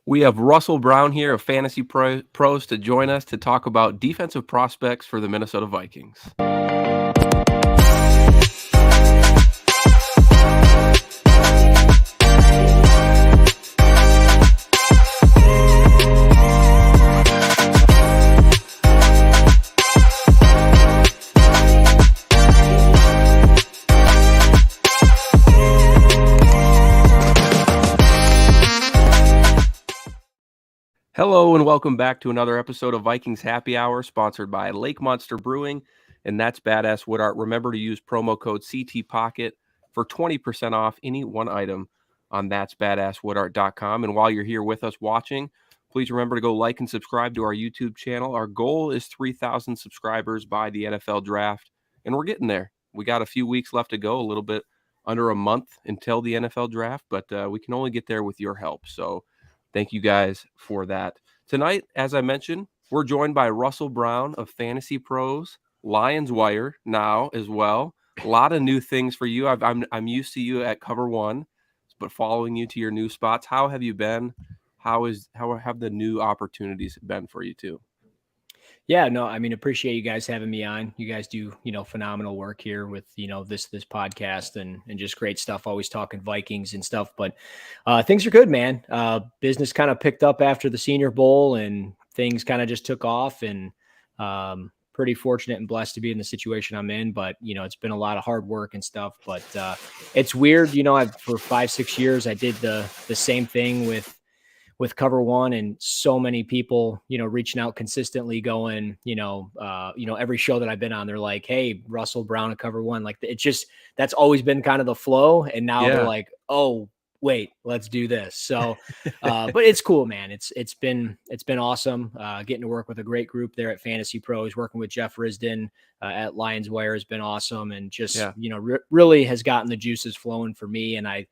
We have Russell Brown here of Fantasy Pros to join us to talk about defensive prospects for the Minnesota Vikings. Hello and welcome back to another episode of Vikings Happy Hour, sponsored by Lake Monster Brewing, and that's Badass Wood Art. Remember to use promo code CTPocket for 20% off any one item on that'sbadasswoodart.com. And while you're here with us watching, please remember to go like and subscribe to our YouTube channel. Our goal is 3,000 subscribers by the NFL draft, and we're getting there. We got a few weeks left to go, a little bit under a month until the NFL draft, but we can only get there with your help. So thank you guys for that. Tonight, as I mentioned, we're joined by Russell Brown of Fantasy Pros, Lions Wire now as well. A lot of new things for you. I'm used to you at Cover One, but following you to your new spots. How have you been? How have the new opportunities been for you too? Yeah, no, I mean, appreciate you guys having me on. You guys do, phenomenal work here with, this podcast and just great stuff, always talking Vikings and stuff. But things are good, man. Business kind of picked up after the Senior Bowl and things kind of just took off, and pretty fortunate and blessed to be in the situation I'm in. But, it's been a lot of hard work and stuff. But it's weird, for 5-6 years, I did the same thing with Cover One, and so many people, reaching out consistently going, every show that I've been on, they're like, hey, Russell Brown at Cover One. Like, it's just, that's always been kind of the flow. And now they're like, oh, wait, let's do this. So, but it's cool, man. It's been awesome. Getting to work with a great group there at Fantasy Pros, working with Jeff Risden at Lions Wire has been awesome. And just, really has gotten the juices flowing for me. And I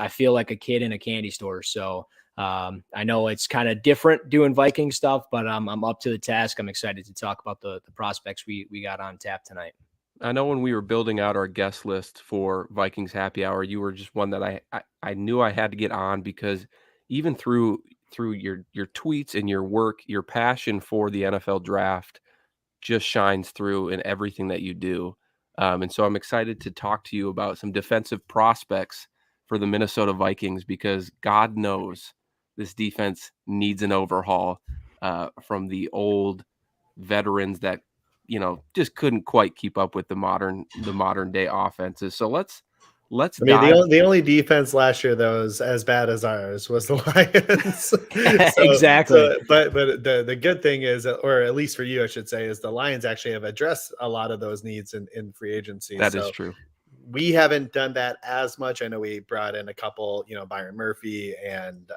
feel like a kid in a candy store. So, I know it's kind of different doing Viking stuff, but I'm up to the task. I'm excited to talk about the prospects we got on tap tonight. I know when we were building out our guest list for Vikings Happy Hour, you were just one that I knew I had to get on, because even through your tweets and your work, your passion for the NFL draft just shines through in everything that you do. And so I'm excited to talk to you about some defensive prospects for the Minnesota Vikings, because God knows this defense needs an overhaul from the old veterans that, just couldn't quite keep up with the modern day offenses. So let's the only defense last year that was as bad as ours was the Lions. Exactly. But the good thing is, or at least for you, I should say, is the Lions actually have addressed a lot of those needs in free agency. That is true. We haven't done that as much. I know we brought in a couple, Byron Murphy and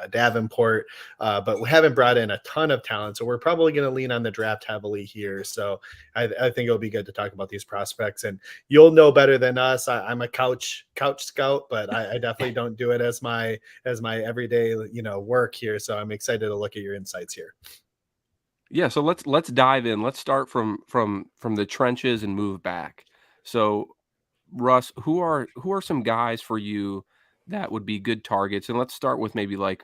Davenport, but we haven't brought in a ton of talent. So we're probably going to lean on the draft heavily here. So I think it'll be good to talk about these prospects, and you'll know better than us. I'm a couch scout, but I definitely don't do it as my everyday, work here. So I'm excited to look at your insights here. Yeah. So let's dive in. Let's start from the trenches and move back. So, Russ, who are some guys for you that would be good targets? And let's start with maybe like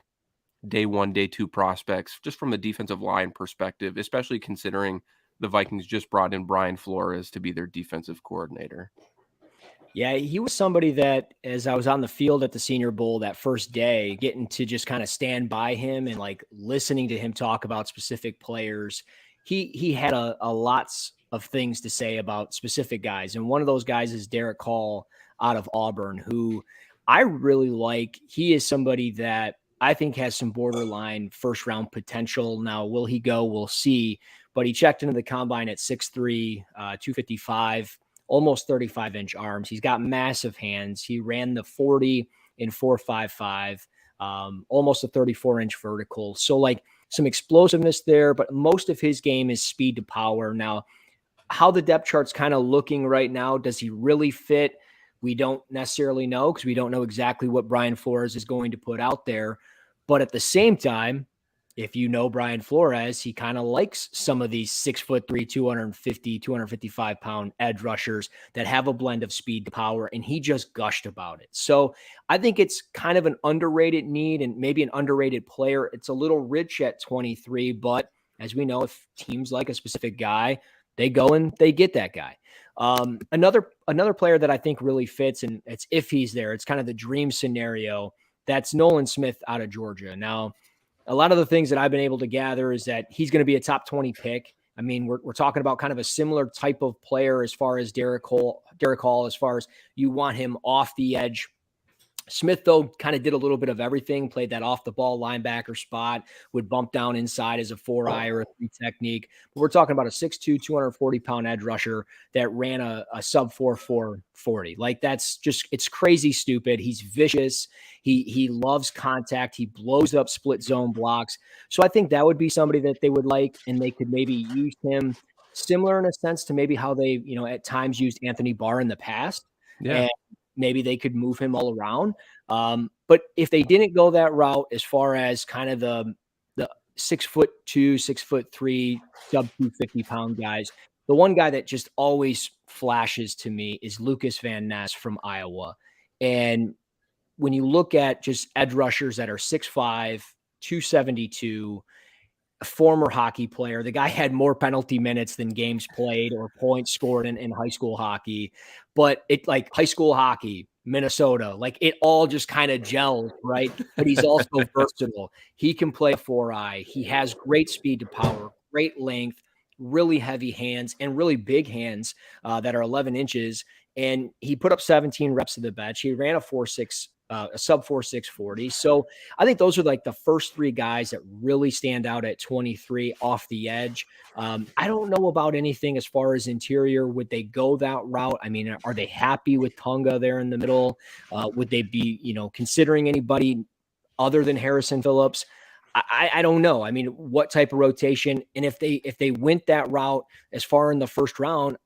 day one, day two prospects, just from the defensive line perspective, especially considering the Vikings just brought in Brian Flores to be their defensive coordinator. Yeah, he was somebody that, as I was on the field at the Senior Bowl that first day, getting to just kind of stand by him and like listening to him talk about specific players, he had a lots of things to say about specific guys. And one of those guys is Derek Hall out of Auburn, who I really like. He is somebody that I think has some borderline first round potential. Now, will he go? We'll see. But he checked into the combine at 6'3", 255, almost 35-inch arms. He's got massive hands. He ran the 40 in 4.55, almost a 34-inch vertical. So like some explosiveness there, but most of his game is speed to power. Now, how the depth chart's kind of looking right now, does he really fit? We don't necessarily know, because we don't know exactly what Brian Flores is going to put out there. But at the same time, if you know Brian Flores, he kind of likes some of these 6'3", 255 pound edge rushers that have a blend of speed to power, and he just gushed about it. So I think it's kind of an underrated need and maybe an underrated player. It's a little rich at 23, but as we know, if teams like a specific guy, they go and they get that guy. Another player that I think really fits, and it's if he's there, it's kind of the dream scenario. That's Nolan Smith out of Georgia. Now, a lot of the things that I've been able to gather is that he's going to be a top 20 pick. I mean, we're talking about kind of a similar type of player as far as Derek Hall, as far as you want him off the edge. Smith, though, kind of did a little bit of everything, played that off the ball linebacker spot, would bump down inside as a 4-eye or a 3 technique. But we're talking about a 6'2", 240-pound edge rusher that ran a sub 4.4 40. Like, that's just, it's crazy stupid. He's vicious. He loves contact. He blows up split zone blocks. So I think that would be somebody that they would like, and they could maybe use him similar in a sense to maybe how they, at times used Anthony Barr in the past. Yeah. And maybe they could move him all around. But if they didn't go that route, as far as kind of the 6'2", 6'3", sub 250-pound guys, the one guy that just always flashes to me is Lucas Van Ness from Iowa. And when you look at just edge rushers that are 6'5", 272, a former hockey player, the guy had more penalty minutes than games played or points scored in high school hockey. But it, like, high school hockey, Minnesota, like, it all just kind of gels, right? But he's also versatile. He can play 4-eye. He has great speed to power, great length, really heavy hands, and really big hands that are 11 inches. And he put up 17 reps to the bench. He ran a 4.6, a sub 4.6 40. So I think those are like the first 3 guys that really stand out at 23 off the edge. I don't know about anything as far as interior. Would they go that route? I mean, are they happy with Tonga there in the middle? Would they be, considering anybody other than Harrison Phillips? I don't know. I mean, what type of rotation? And if they went that route as far in the first round,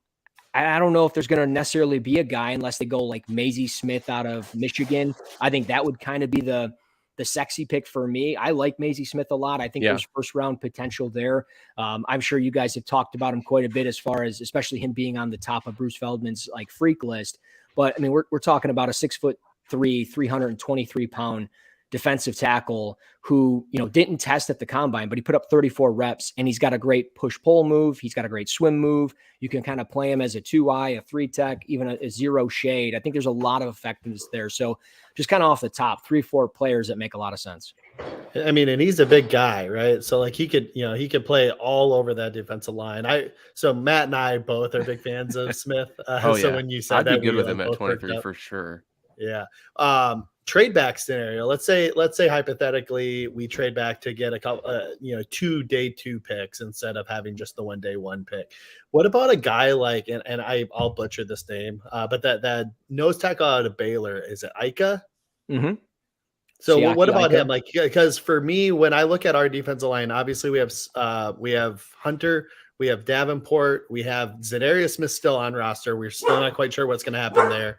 I don't know if there's going to necessarily be a guy unless they go like Maisie Smith out of Michigan. I think that would kind of be the sexy pick for me. I like Maisie Smith a lot. I think there's first round potential there. I'm sure you guys have talked about him quite a bit as far as especially him being on the top of Bruce Feldman's like freak list. But I mean, we're talking about a 6'3", 323-pound defensive tackle who, didn't test at the combine, but he put up 34 reps, and he's got a great push-pull move. He's got a great swim move. You can kind of play him as a 2-eye, a 3 tech, even a 0 shade. I think there's a lot of effectiveness there. So just kind of off the top, 3-4 players that make a lot of sense. I mean, and he's a big guy, right? So like he could play all over that defensive line. So Matt and I both are big fans of Smith. So when you said I'd be good with him at 23 for sure. Yeah. Trade back scenario. Let's say hypothetically we trade back to get a couple, 2 day 2 picks instead of having just the 1 day 1 pick. What about a guy like, and I'll butcher this name, but that nose tackle out of Baylor, is it Ika? Mm-hmm. So Siaki what about Ika? him? Like, because for me, when I look at our defensive line, obviously we have Hunter, we have Davenport, we have Zadarius Smith still on roster. We're still not quite sure what's going to happen there.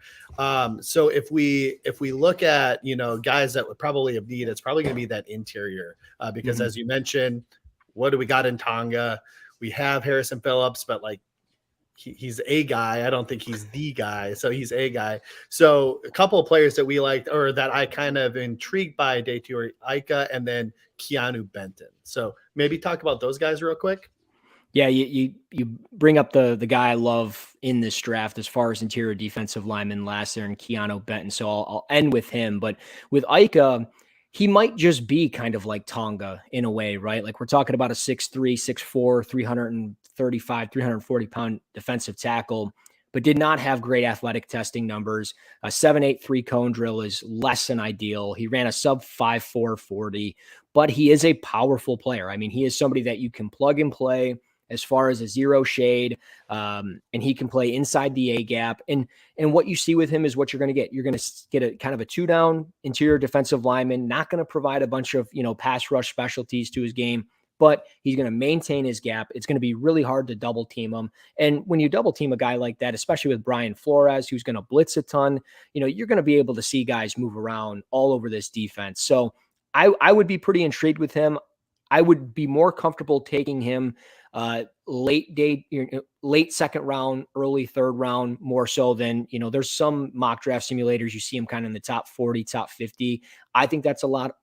So if we look at, guys that would probably have need, it's probably going to be that interior because as you mentioned, what do we got in Tonga? We have Harrison Phillips, but like he's a guy. I don't think he's the guy. So he's a guy. So a couple of players that we liked or that I kind of intrigued by day 2 are Ika and then Keanu Benton. So maybe talk about those guys real quick. Yeah, you bring up the guy I love in this draft as far as interior defensive lineman last year, and Keanu Benton. So I'll end with him. But with Ika, he might just be kind of like Tonga in a way, right? Like we're talking about a 6'3", 6'4", 335, 340-pound defensive tackle, but did not have great athletic testing numbers. A 7.83 cone drill is less than ideal. He ran a sub 5.4 40, but he is a powerful player. I mean, he is somebody that you can plug and play as far as a 0 shade, and he can play inside the A gap. And what you see with him is what you're going to get. You're going to get a kind of a 2-down interior defensive lineman, not going to provide a bunch of, pass rush specialties to his game, but he's going to maintain his gap. It's going to be really hard to double team him. And when you double team a guy like that, especially with Brian Flores, who's going to blitz a ton, you're going to be able to see guys move around all over this defense. So I would be pretty intrigued with him. I would be more comfortable taking him late second round, early third round, more so than, there's some mock draft simulators. You see him kind of in the top 40, top 50. I think that's a lot,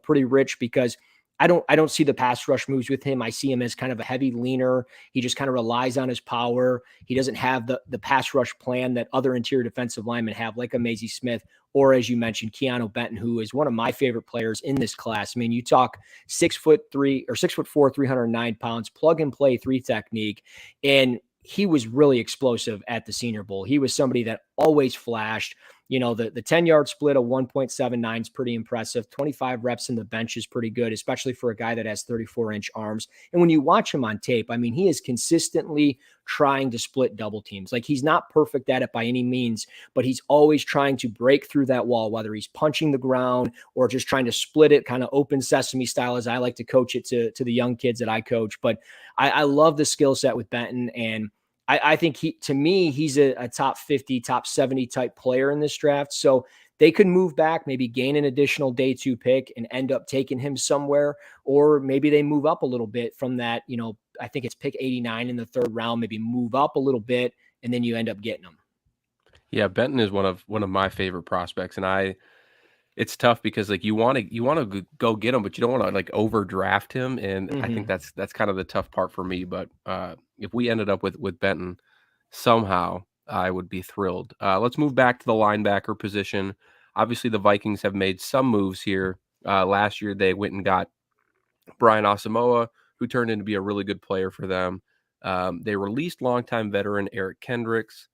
pretty rich, because I don't see the pass rush moves with him. I see him as kind of a heavy leaner. He just kind of relies on his power. He doesn't have the pass rush plan that other interior defensive linemen have, like a Maisie Smith, or, as you mentioned, Keanu Benton, who is one of my favorite players in this class. I mean, you talk 6'3" or 6'4", 309 pounds, plug and play 3 technique. And he was really explosive at the Senior Bowl. He was somebody that always flashed. The 10-yard split of 1.79 is pretty impressive. 25 reps in the bench is pretty good, especially for a guy that has 34-inch arms. And when you watch him on tape, I mean, he is consistently trying to split double teams. Like, he's not perfect at it by any means, but he's always trying to break through that wall, whether he's punching the ground or just trying to split it, kind of open sesame style, as I like to coach it to the young kids that I coach. But I love the skill set with Benton, and I think he's a top 50, top 70 type player in this draft. So they could move back, maybe gain an additional day 2 pick and end up taking him somewhere, or maybe they move up a little bit from that. I think it's pick 89 in the 3rd round, maybe move up a little bit, and then you end up getting him. Yeah, Benton is one of my favorite prospects, and it's tough because, like, you want to go get him, but you don't want to, like, overdraft him, and I think that's kind of the tough part for me. But if we ended up with Benton somehow, I would be thrilled. Let's move back to the linebacker position. Obviously, the Vikings have made some moves here. Last year, they went and got Brian Asamoah, who turned into be a really good player for them. They released longtime veteran Eric Kendricks,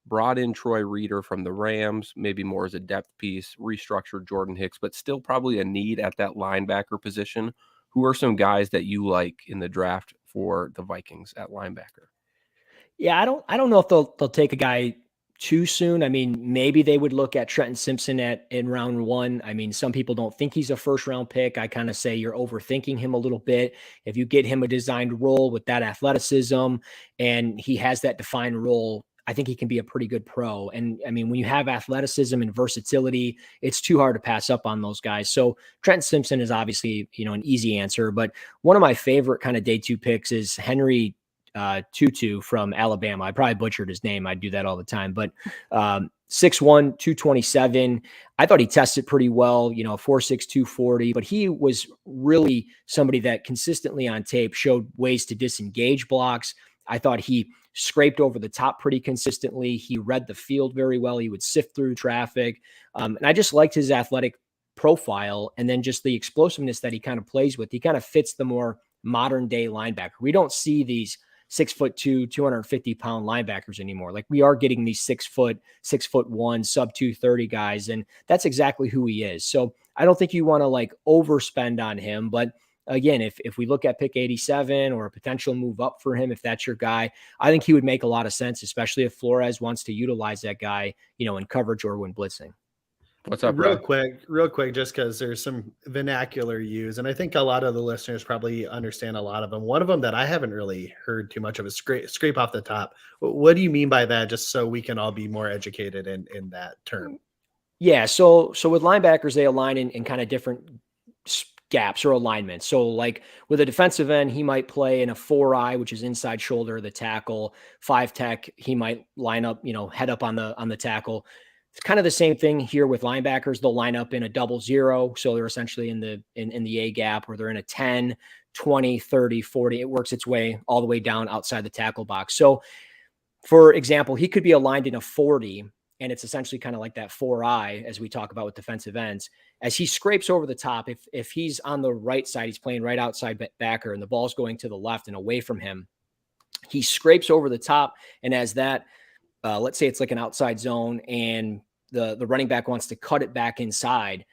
brought in Troy Reeder from the Rams, maybe more as a depth piece, restructured Jordan Hicks, but still probably a need at that linebacker position. Who are some guys that you like in the draft for the Vikings at linebacker? Yeah, I don't know if they'll take a guy too soon. I mean, maybe they would look at Trenton Simpson in round 1. I mean, some people don't think he's a 1st round pick. I kind of say you're overthinking him a little bit. If you get him a designed role with that athleticism and he has that defined role, I think he can be a pretty good pro. And I mean, when you have athleticism and versatility, it's too hard to pass up on those guys. So Trenton Simpson is obviously, an easy answer, but one of my favorite kind of day 2 picks is Henry Tutu from Alabama. I probably butchered his name. I do that all the time, but 6'1", 227. I thought he tested pretty well, 4'6", 240, but he was really somebody that consistently on tape showed ways to disengage blocks. I thought he scraped over the top pretty consistently. He read the field very well. He would sift through traffic. And I just liked his athletic profile, and then just the explosiveness that he kind of plays with. He kind of fits the more modern day linebacker. We don't see these 6'2", 250-pound linebackers anymore. Like, we are getting these 6'1", sub 230 guys, and that's exactly who he is. So I don't think you want to, like, overspend on him. But again, if we look at pick 87 or a potential move up for him, if that's your guy, I think he would make a lot of sense, especially if Flores wants to utilize that guy, in coverage or when blitzing. What's up, real quick, just because there's some vernacular used, and I think a lot of the listeners probably understand a lot of them. One of them that I haven't really heard too much of is scrape off the top. What do you mean by that? Just so we can all be more educated in that term. Yeah. So with linebackers, they align in kind of different gaps or alignments. So like with a defensive end, he might play in a 4-eye, which is inside shoulder of the tackle. 5 tech, he might line up, head up on the tackle. It's kind of the same thing here with linebackers. They'll line up in a 0-0. So they're essentially in the A gap, or they're in a 10, 20, 30, 40. It works its way all the way down outside the tackle box. So for example, he could be aligned in a 40, and it's essentially kind of like that 4-eye as we talk about with defensive ends. As he scrapes over the top, if he's on the right side, he's playing right outside backer and the ball's going to the left and away from him, he scrapes over the top. And as that, let's say it's like an outside zone and the running back wants to cut it back inside,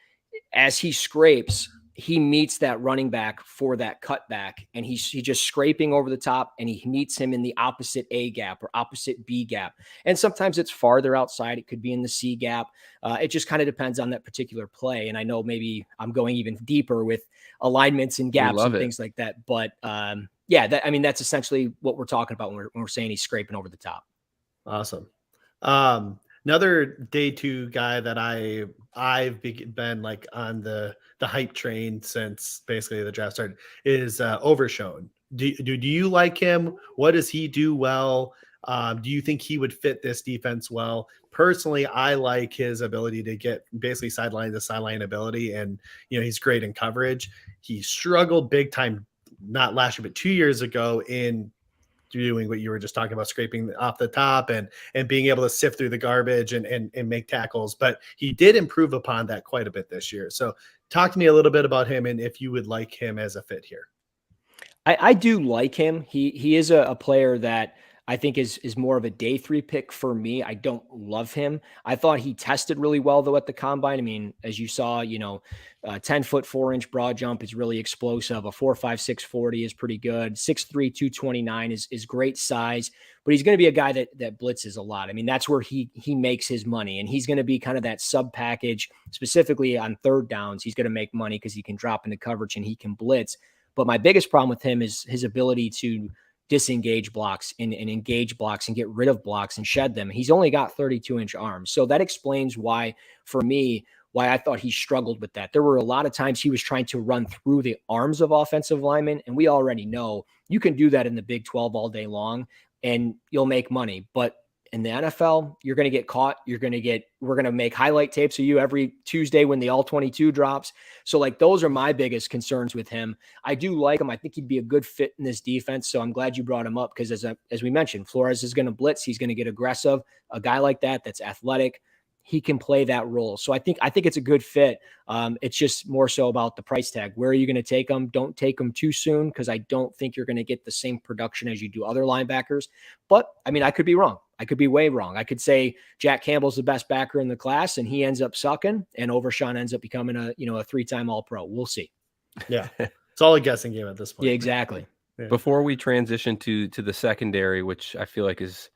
as he scrapes, he meets that running back for that cutback, and he's just scraping over the top, and he meets him in the opposite A gap or opposite B gap. And sometimes it's farther outside. It could be in the C gap. It just kind of depends on that particular play. And I know maybe I'm going even deeper with alignments and gaps and things like that. But that's essentially what we're talking about when we're saying he's scraping over the top. Awesome. Another day two guy that I've been like on the hype train since basically the draft started is Overshone. Do you like him? What does he do well? Do you think he would fit this defense well? Personally, I like his ability to get basically sideline to sideline ability, and he's great in coverage. He struggled big time, not last year, but 2 years ago in doing what you were just talking about, scraping off the top and being able to sift through the garbage and make tackles. But he did improve upon that quite a bit this year. So talk to me a little bit about him and if you would like him as a fit here. I do like him. He is a player that I think is more of a day 3 pick for me. I don't love him. I thought he tested really well though at the combine. I mean, as you saw, 10 foot 4-inch broad jump is really explosive. A 4.56 40 is pretty good. 6'3", 229 is great size, but he's going to be a guy that blitzes a lot. I mean, that's where he makes his money, and he's going to be kind of that sub package, specifically on third downs. He's going to make money because he can drop into coverage and he can blitz. But my biggest problem with him is his ability to disengage blocks and engage blocks and get rid of blocks and shed them. He's only got 32-inch arms. So that explains why, for me, why I thought he struggled with that. There were a lot of times he was trying to run through the arms of offensive linemen, and we already know you can do that in the Big 12 all day long and you'll make money. But in the NFL, you're going to get caught. We're going to make highlight tapes of you every Tuesday when the all 22 drops. So like, those are my biggest concerns with him. I do like him. I think he'd be a good fit in this defense. So I'm glad you brought him up, because as we mentioned, Flores is going to blitz. He's going to get aggressive. A guy like that's athletic, he can play that role. So I think it's a good fit. It's just more so about the price tag. Where are you going to take them? Don't take them too soon, because I don't think you're going to get the same production as you do other linebackers. But I mean, I could be wrong. I could be way wrong. I could say Jack Campbell's the best backer in the class and he ends up sucking, and Overshone ends up becoming a 3-time All-Pro. We'll see. Yeah. It's all a guessing game at this point. Yeah, exactly. Yeah. Before we transition to the secondary, which I feel like is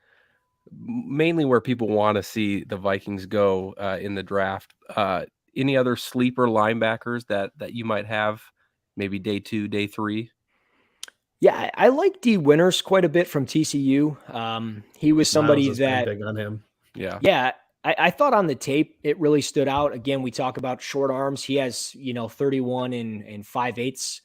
mainly where people want to see the Vikings go in the draft, any other sleeper linebackers that you might have, maybe day 2, day 3? Yeah, I like D. Winters quite a bit from TCU. He was somebody Myles that big on him. Yeah. I thought on the tape it really stood out. Again, we talk about short arms. He has 31 and 5/8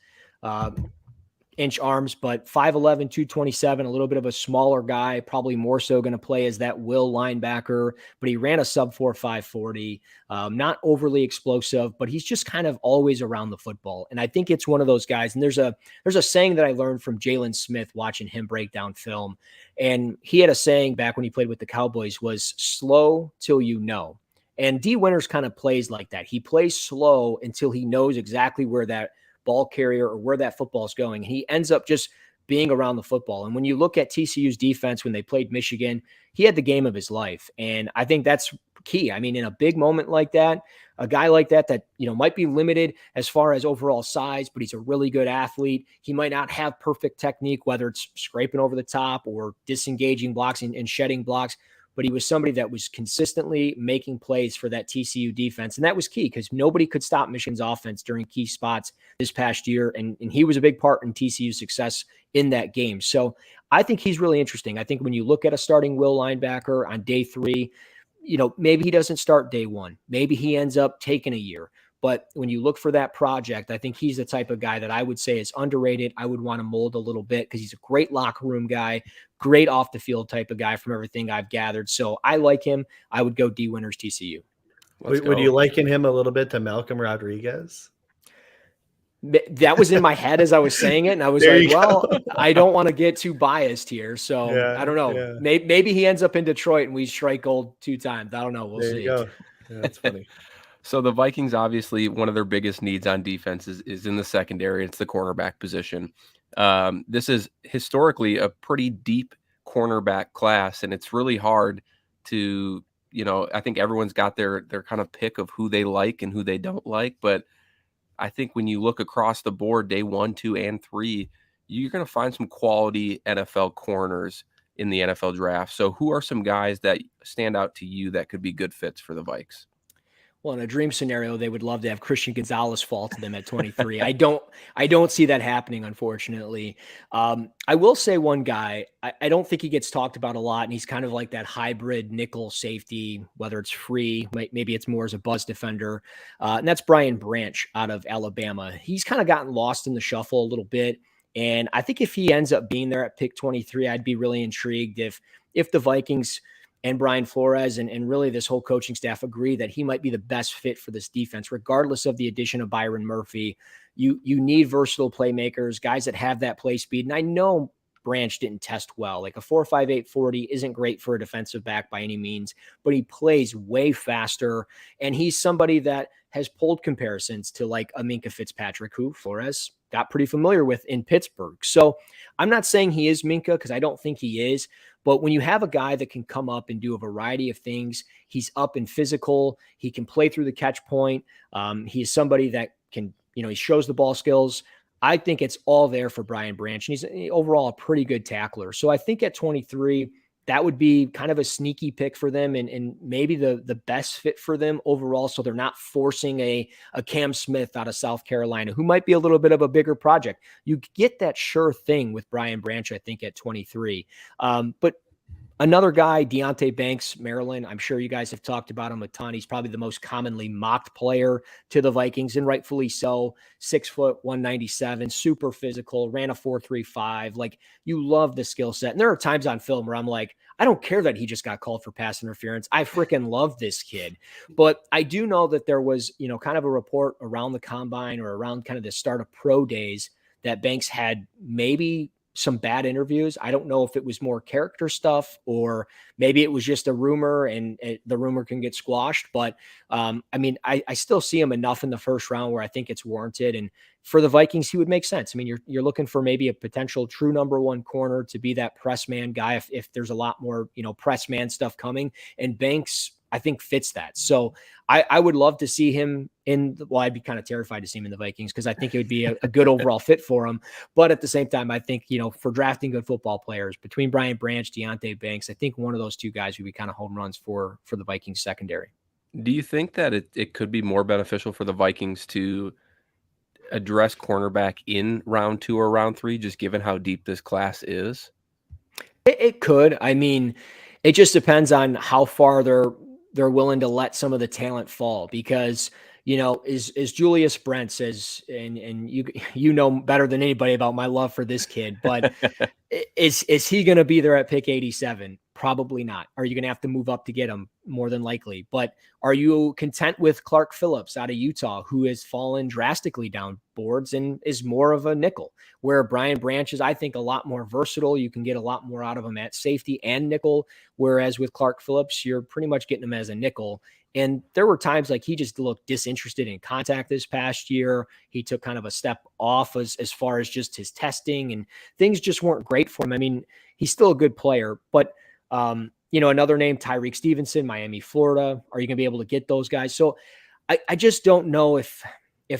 inch arms, but 5'11", 227, a little bit of a smaller guy, probably more so going to play as that will linebacker, but he ran a sub 4.5 40, not overly explosive, but he's just kind of always around the football. And I think it's one of those guys. And there's a saying that I learned from Jalen Smith watching him break down film. And he had a saying back when he played with the Cowboys was slow till you know. And D. Winters kind of plays like that. He plays slow until he knows exactly where that ball carrier or where that football is going. And he ends up just being around the football. And when you look at TCU's defense, when they played Michigan, he had the game of his life. And I think that's key. I mean, in a big moment like that, a guy like that might be limited as far as overall size, but he's a really good athlete. He might not have perfect technique, whether it's scraping over the top or disengaging blocks and shedding blocks, but he was somebody that was consistently making plays for that TCU defense. And that was key because nobody could stop Michigan's offense during key spots this past year. And he was a big part in TCU's success in that game. So I think he's really interesting. I think when you look at a starting will linebacker on day 3, maybe he doesn't start day 1. Maybe he ends up taking a year. But when you look for that project, I think he's the type of guy that I would say is underrated. I would want to mold a little bit because he's a great locker room guy, great off the field type of guy from everything I've gathered. So I like him. I would go D. Winters, TCU. Would you liken him a little bit to Malcolm Rodriguez? That was in my head as I was saying it. And I was like, well, I don't want to get too biased here. So I don't know. Yeah. Maybe he ends up in Detroit and we strike gold 2 times. I don't know. We'll see. You go. Yeah, that's funny. So the Vikings, obviously, one of their biggest needs on defense is in the secondary. It's the cornerback position. This is historically a pretty deep cornerback class, and it's really hard to, I think everyone's got their kind of pick of who they like and who they don't like. But I think when you look across the board, day 1, 2, and 3, you're going to find some quality NFL corners in the NFL draft. So who are some guys that stand out to you that could be good fits for the Vikes? Well, in a dream scenario, they would love to have Christian Gonzalez fall to them at 23. I don't see that happening, unfortunately. I will say one guy, I don't think he gets talked about a lot, and he's kind of like that hybrid nickel safety, whether it's free, maybe it's more as a buzz defender. And that's Brian Branch out of Alabama. He's kind of gotten lost in the shuffle a little bit. And I think if he ends up being there at pick 23, I'd be really intrigued if the Vikings and Brian Flores and really this whole coaching staff agree that he might be the best fit for this defense, regardless of the addition of Byron Murphy. You need versatile playmakers, guys that have that play speed. And I know Branch didn't test well. Like a 4.58 40 isn't great for a defensive back by any means, but he plays way faster. And he's somebody that has pulled comparisons to like a Minkah Fitzpatrick, who Flores got pretty familiar with in Pittsburgh. So I'm not saying he is Minkah, because I don't think he is. But when you have a guy that can come up and do a variety of things, he's up and physical, he can play through the catch point. He is somebody that can, he shows the ball skills. I think it's all there for Brian Branch, and he's overall a pretty good tackler. So I think at 23, that would be kind of a sneaky pick for them and maybe the best fit for them overall. So they're not forcing a Cam Smith out of South Carolina, who might be a little bit of a bigger project. You get that sure thing with Brian Branch, I think, at 23. But another guy, Deonte Banks, Maryland. I'm sure you guys have talked about him a ton. He's probably the most commonly mocked player to the Vikings, and rightfully so. 6 foot, 197, super physical, ran a 4.35. Like, you love the skill set. And there are times on film where I'm like, I don't care that he just got called for pass interference. I freaking love this kid. But I do know that there was, kind of a report around the combine or around kind of the start of pro days that Banks had maybe some bad interviews. I don't know if it was more character stuff or maybe it was just a rumor and the rumor can get squashed. But I still see him enough in the first round where I think it's warranted. And for the Vikings, he would make sense. I mean, you're looking for maybe a potential true number one corner to be that press man guy if there's a lot more, press man stuff coming. And Banks, I think, fits that. So I would love to see him I'd be kind of terrified to see him in the Vikings because I think it would be a good overall fit for him. But at the same time, I think, for drafting good football players between Brian Branch, Deonte Banks, I think one of those two guys would be kind of home runs for the Vikings secondary. Do you think that it could be more beneficial for the Vikings to address cornerback in round 2 or round 3, just given how deep this class is? It could. I mean, it just depends on how far they're willing to let some of the talent fall, because, is Julius Brent says, and you know better than anybody about my love for this kid, but is he going to be there at pick 87? Probably not. Are you going to have to move up to get him? More than likely. But are you content with Clark Phillips out of Utah, who has fallen drastically down boards and is more of a nickel, where Brian Branch is, I think, a lot more versatile. You can get a lot more out of him at safety and nickel. Whereas with Clark Phillips, you're pretty much getting him as a nickel. And there were times like he just looked disinterested in contact this past year. He took kind of a step off as far as just his testing, and things just weren't great for him. I mean, he's still a good player, but another name, Tyreek Stevenson, Miami, Florida. Are you going to be able to get those guys? So I just don't know if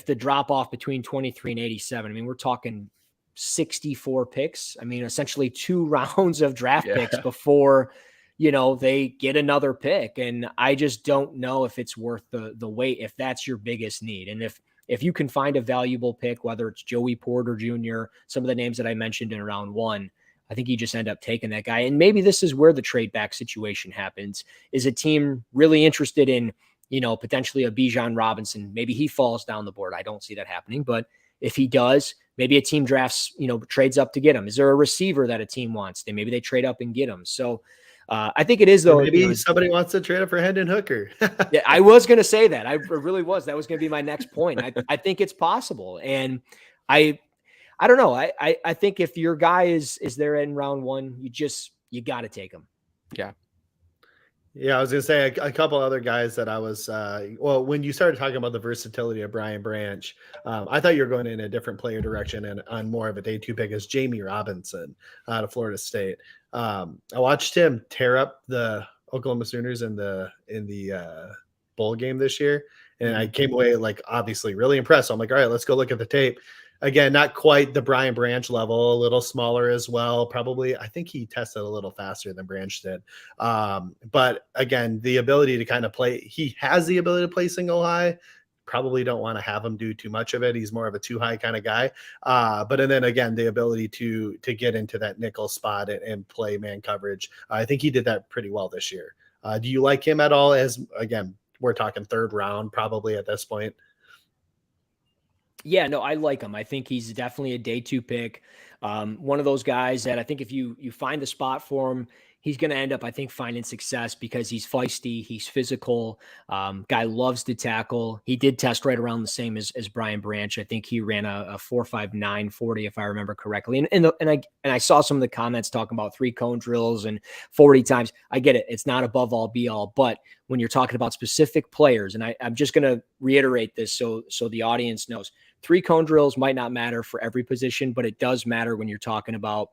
the drop off between 23 and 87, I mean, we're talking 64 picks. I mean, essentially 2 rounds of draft picks before, they get another pick. And I just don't know if it's worth the wait, if that's your biggest need. And if you can find a valuable pick, whether it's Joey Porter Jr., some of the names that I mentioned in round 1, I think you just end up taking that guy. And maybe this is where the trade back situation happens. Is a team really interested in, potentially a Bijan Robinson? Maybe he falls down the board. I don't see that happening, but if he does, maybe a team drafts, trades up to get him. Is there a receiver that a team wants? Maybe they trade up and get him. So I think it is, though. Maybe somebody wants to trade up for Hendon Hooker. Yeah, I was going to say that. I really was. That was going to be my next point. I think it's possible. And I don't know. I think if your guy is there in round 1, you got to take him. Yeah. Yeah. I was going to say a couple other guys that I was, when you started talking about the versatility of Brian Branch, I thought you were going in a different player direction and on more of a day 2 pick as Jamie Robinson out of Florida State. I watched him tear up the Oklahoma Sooners in the bowl game this year. And I came away obviously really impressed. So I'm like, all right, let's go look at the tape. Again, not quite the Brian Branch level, a little smaller as well. Probably, I think he tested a little faster than Branch did. But again, the ability to kind of play, he has the ability to play single high. Probably don't want to have him do too much of it. He's more of a two high kind of guy. And then again, the ability to get into that nickel spot and play man coverage. I think he did that pretty well this year. Do you like him at all? As again, we're talking third round probably at this point. Yeah, no, I like him. I think he's definitely a day 2 pick. One of those guys that I think if you find the spot for him, he's going to end up, I think, finding success because he's feisty, he's physical. Guy loves to tackle. He did test right around the same as Brian Branch. I think he ran a 4.59 40, if I remember correctly. And I saw some of the comments talking about 3 cone drills and 40 times. I get it. It's not above all be all, but when you're talking about specific players, and I'm just going to reiterate this so the audience knows, 3 cone drills might not matter for every position, but it does matter when you're talking about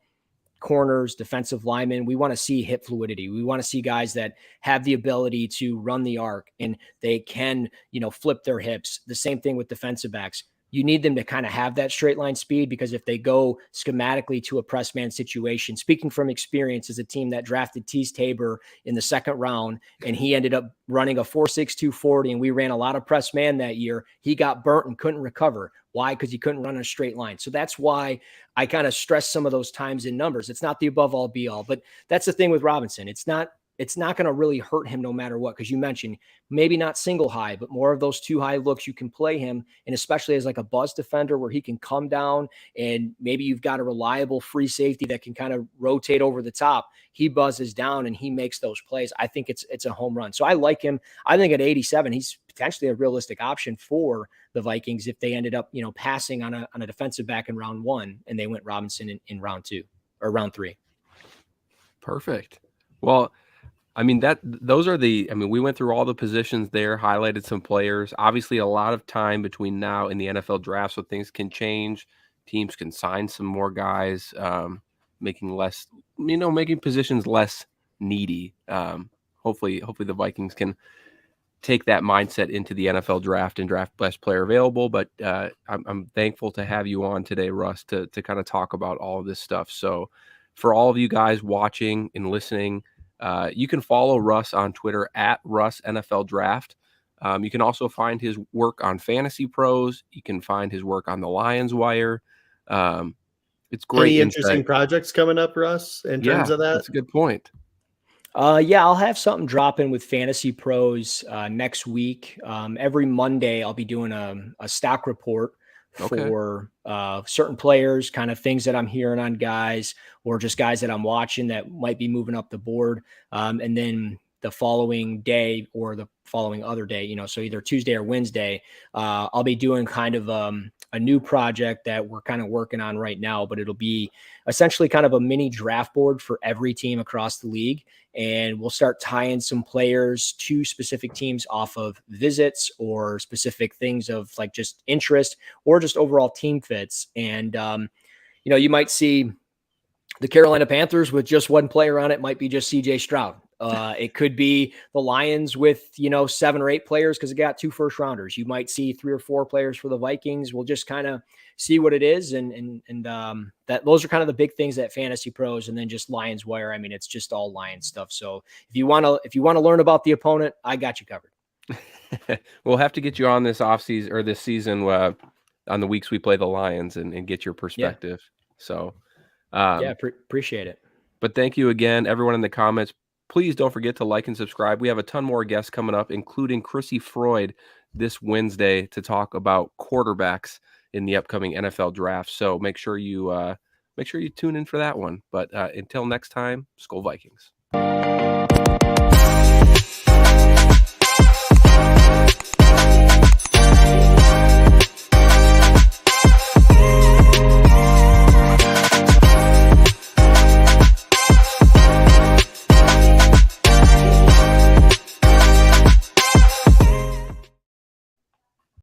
corners, defensive linemen. We want to see hip fluidity. We want to see guys that have the ability to run the arc and they can, flip their hips. The same thing with defensive backs. You need them to kind of have that straight line speed, because if they go schematically to a press man situation, speaking from experience as a team that drafted Tease Tabor in the 2nd round, and he ended up running a 4.62 40, and we ran a lot of press man that year, he got burnt and couldn't recover. Why? Because he couldn't run in a straight line. So that's why I kind of stress some of those times in numbers. It's not the above all be all, but that's the thing with Robinson. It's not going to really hurt him no matter what, because you mentioned maybe not single high, but more of those 2 high looks you can play him, and especially as like a buzz defender where he can come down and maybe you've got a reliable free safety that can kind of rotate over the top. He buzzes down and he makes those plays. I think it's a home run. So I like him. I think at 87, he's potentially a realistic option for the Vikings if they ended up, passing on a defensive back in round 1 and they went Robinson in round 2 or round 3. Perfect. Well, I mean, we went through all the positions there, highlighted some players. Obviously, a lot of time between now and the NFL draft, so things can change. Teams can sign some more guys, making positions less needy. Hopefully the Vikings can take that mindset into the NFL draft and draft best player available. But I'm thankful to have you on today, Russ, to kind of talk about all of this stuff. So for all of you guys watching and listening, you can follow Russ on Twitter at Russ NFL Draft. You can also find his work on Fantasy Pros. You can find his work on the Lions Wire. It's great. Any interesting projects coming up, Russ, in terms of that? That's a good point. Yeah, I'll have something dropping with Fantasy Pros next week. Every Monday, I'll be doing a stock report for certain players, kind of things that I'm hearing on guys, or just guys that I'm watching that might be moving up the board. And then the following day or the following other day, so either Tuesday or Wednesday, I'll be doing kind of a new project that we're kind of working on right now, but it'll be essentially kind of a mini draft board for every team across the league. And we'll start tying some players to specific teams off of visits or specific things of like just interest or just overall team fits. And, you might see the Carolina Panthers with just 1 player on it, might be just CJ Stroud. It could be the Lions with, 7 or 8 players because it got 2 first rounders. You might see 3 or 4 players for the Vikings. We'll just kind of see what it is. And that those are kind of the big things at Fantasy Pros, and then just Lions Wire. I mean, it's just all Lions stuff. So if you want to learn about the opponent, I got you covered. We'll have to get you on this offseason or this season on the weeks we play the Lions and get your perspective. Yeah. So appreciate it. But thank you again, everyone in the comments. Please don't forget to like and subscribe. We have a ton more guests coming up, including Chrissy Freud this Wednesday to talk about quarterbacks in the upcoming NFL draft. So make sure you tune in for that one. But until next time, SKOL Vikings.